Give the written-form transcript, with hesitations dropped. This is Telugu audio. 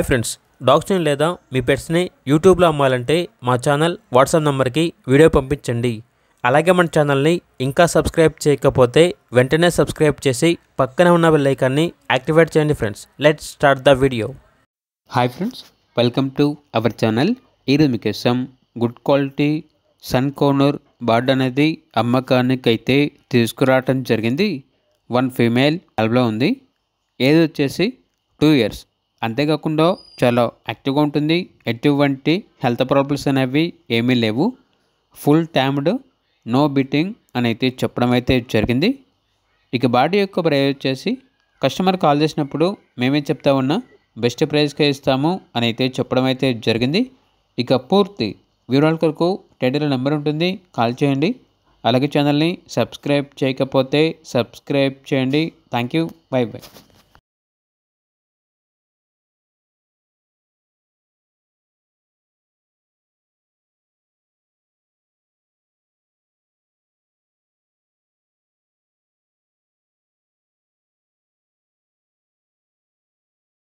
ఫ్రెండ్స్, డాగ్స్ని లేదా మీ పెట్స్ని యూట్యూబ్లో అమ్మాలంటే మా ఛానల్ వాట్సాప్ నెంబర్కి వీడియో పంపించండి. అలాగే మన ఛానల్ని ఇంకా సబ్స్క్రైబ్ చేయకపోతే వెంటనే సబ్స్క్రైబ్ చేసి పక్కన ఉన్న బెల్ ఐకాన్ని యాక్టివేట్ చేయండి. Friends, let's start the video. Hi friends, welcome to our channel. ఈరోజు మీకోసం good quality sun conure bird అనేది అమ్మకానికి అయితే తీసుకురావటం జరిగింది. 1 ఫీమేల్ అల్బలో ఉంది. ఏజ్ వచ్చేసి 2 years. అంతేకాకుండా చాలా యాక్టివ్గా ఉంటుంది. ఎటువంటి హెల్త్ ప్రాబ్లమ్స్ అనేవి ఏమీ లేవు. ఫుల్ ట్యామ్డ్, నో బీటింగ్ అని అయితే చెప్పడం అయితే జరిగింది. ఇక బాడీ యొక్క ప్రైస్ వచ్చేసి కస్టమర్ కాల్ చేసినప్పుడు మేమే చెప్తా ఉన్నా బెస్ట్ ప్రైస్కే ఇస్తాము అని అయితే చెప్పడం అయితే జరిగింది. ఇక పూర్తి వివరాల కొరకు టైటిల్ నెంబర్ ఉంటుంది, కాల్ చేయండి. అలాగే ఛానల్ని సబ్స్క్రైబ్ చేయకపోతే సబ్స్క్రైబ్ చేయండి. Thank you, by by.